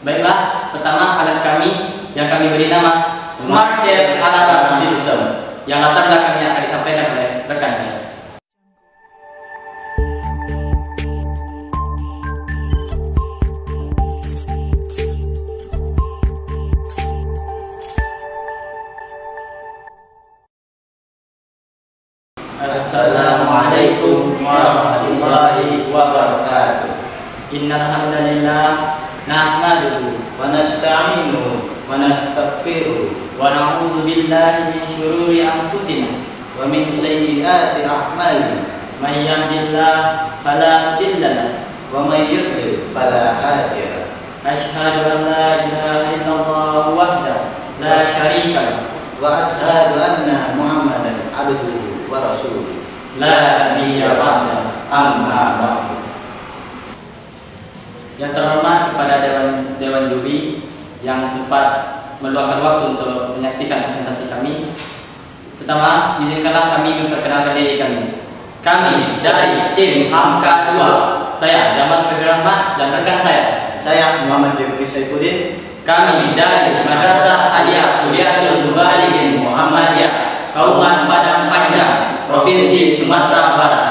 Baiklah, pertama alat kami yang kami beri nama Smart Chair Alarm System, yang latar belakangnya akan disampaikan oleh rekan saya. Assalamualaikum warahmatullahi wabarakatuh. Innal hamdalillah nahmaduhu Wa nasta'inuhu wa nastaghfiruh wa na'udzu billahi min syururi anfusina wa min sayyiati a'malina. may yahdihillahu fala mudilla lahu Wa may yudlil fala hadiya lahu. asyhadu an la ilaha illallah wahdahu la syarika lahu Wa ashhadu anna Muhammadan abduhu wa rasuluh. la nabiyya ba'dahu, amma ba'du. Yang terhormat kepada Dewan Juri yang sempat meluangkan waktu untuk menyaksikan presentasi kami. Pertama, izinkanlah kami memperkenalkan diri kami. Kami dari tim Hamka 2. Saya Jamal Febri Rahmat dan rekan Saya Muhammad Jeffrey Saifuddin. Kami dari Madrasah Aliyah Kuliatul Mubalighin Muhammadiyah, Kauman Padang Panjang, Provinsi Sumatera Barat.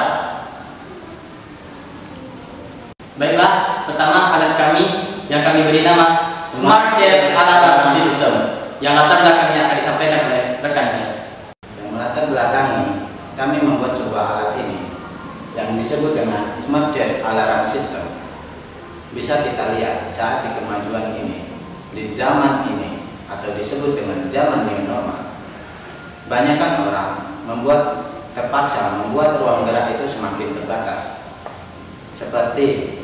Baiklah, pertama alat kami yang kami beri nama Smart Chair Alarm System, yang latar belakangnya akan disampaikan oleh rekan saya. Yang melatar belakangi kami membuat sebuah alat ini yang disebut dengan Smart Chair Alarm System. Bisa kita lihat saat di kemajuan ini, di zaman ini, atau disebut dengan zaman new normal, banyakkan orang terpaksa membuat ruang gerak itu semakin terbatas, seperti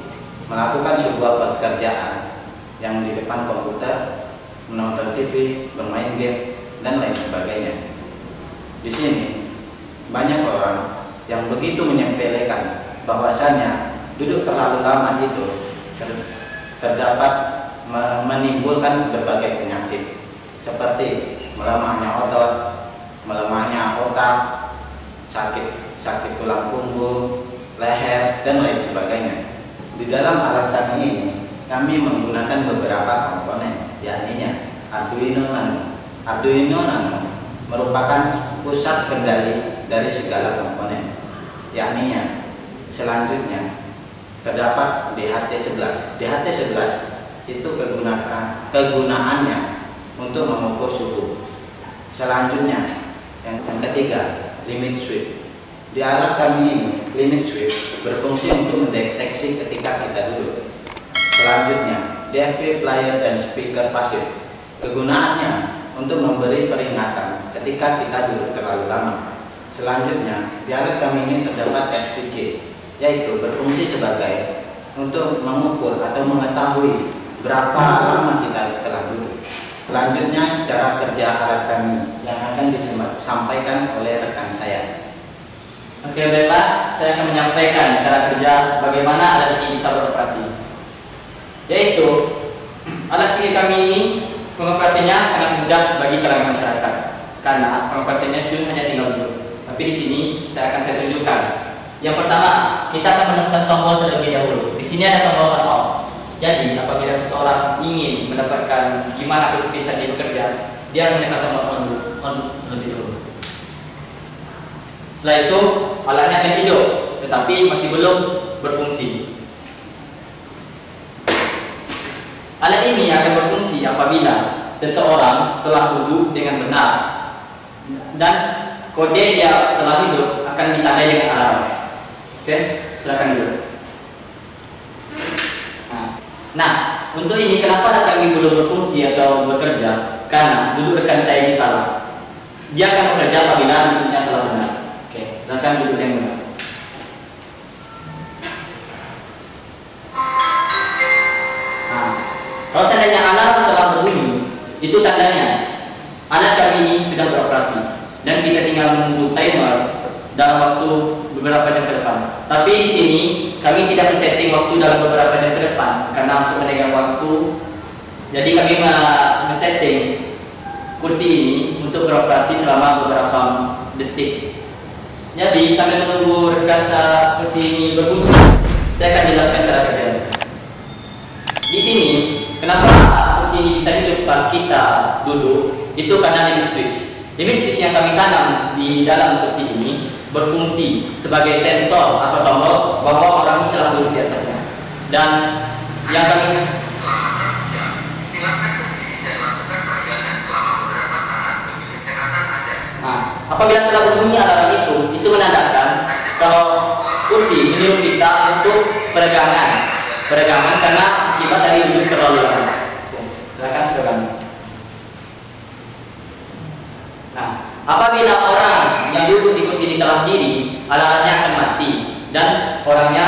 melakukan sebuah pekerjaan yang di depan komputer, menonton TV, bermain game, dan lain sebagainya. Di sini banyak orang yang begitu menyepelekan bahwasannya duduk terlalu lama itu terdapat menimbulkan berbagai penyakit seperti melemahnya otot, melemahnya otak, sakit tulang punggung, leher, dan lain sebagainya. Di dalam alat kami ini, kami menggunakan beberapa komponen, yakni Arduino Nano. Arduino Nano merupakan pusat kendali dari segala komponen, yakni selanjutnya terdapat DHT11. DHT11 itu kegunaannya untuk mengukur suhu. Selanjutnya yang ketiga, limit switch. Di alat kami ini, limit switch berfungsi untuk mendeteksi ketika kita duduk. Selanjutnya, DFP player dan speaker pasif. Kegunaannya untuk memberi peringatan ketika kita duduk terlalu lama. Selanjutnya, di alat kami ini terdapat FPC, yaitu berfungsi sebagai untuk mengukur atau mengetahui berapa lama kita telah duduk. Selanjutnya, cara kerja alat kami yang akan disampaikan oleh rekan saya. Oke, baiklah, saya akan menyampaikan cara kerja bagaimana alat ini bisa beroperasi. Yaitu, alat kami ini pengoperasiannya sangat mudah bagi kalangan masyarakat, karena pengoperasiannya itu hanya tinggal duduk. Tapi di sini saya tunjukkan. Yang pertama, kita akan menekan tombol terlebih dahulu. Di sini ada tombol on off. Jadi, apabila seseorang ingin mendapatkan gimana kesulitan dia bekerja, dia harus menekan tombol on terlebih dahulu. Setelah itu, alatnya akan hidup, tetapi masih belum berfungsi. Alat ini akan berfungsi apabila seseorang telah duduk dengan benar dan kode dia telah hidup akan ditandai dengan alarm. Oke, silakan dulu. Nah, untuk ini kenapa alat kami belum berfungsi atau bekerja? Karena duduk rekan saya ini salah. Dia akan bekerja apabila duduknya telah benar. Oke, silakan duduk yang benar. Kalau seandainya alarm telah berbunyi, itu tandanya alat kami ini sedang beroperasi dan kita tinggal menunggu timer dalam waktu beberapa jam ke depan. Tapi di sini kami tidak men-setting waktu dalam beberapa jam ke depan karena untuk menegang waktu. Jadi kami men-setting kursi ini untuk beroperasi selama beberapa detik. Jadi sambil menunggu rekan kursi ini berbunyi, saya akan jelaskan cara kerjanya. Di sini kenapa kursi ini bisa hidup pas kita duduk? Itu karena limit switch. Limit switch yang kami tanam di dalam kursi ini berfungsi sebagai sensor atau tombol bahwa orang ini telah duduk di atasnya. Dan yang kami apabila telah berbunyi alarm itu menandakan kalau kursi menyuruh kita untuk peregangan karena akibat dari duduk terlalu lama. Silakan saudara. Nah, apabila orang yang duduk di kursi ini telah berdiri, alarmnya akan mati dan orangnya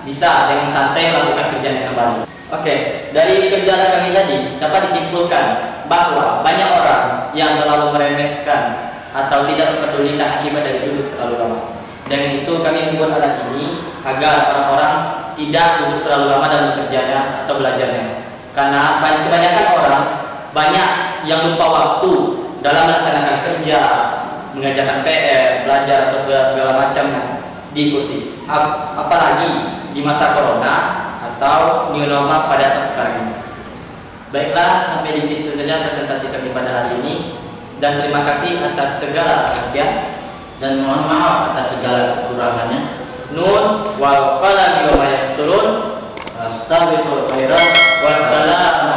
bisa dengan santai melakukan kerjanya kembali. Oke, dari kerjaan kami tadi dapat disimpulkan bahwa banyak orang yang terlalu meremehkan atau tidak mempedulikan akibat dari duduk terlalu lama. Dengan itu kami membuat alat ini agar orang-orang tidak duduk terlalu lama dalam kerjanya atau belajarnya. Karena kebanyakan orang banyak yang lupa waktu dalam melaksanakan kerja, mengerjakan PR, belajar atau segala macamnya di kursi. Apalagi di masa corona atau new normal pada saat sekarang ini. Baiklah, sampai di situ saja presentasi kami pada hari ini. Dan terima kasih atas segala perhatian dan mohon maaf atas segala kekurangannya. Nun wal qalami wa ma yasturun. Astaghfirul khairat. Wassalamu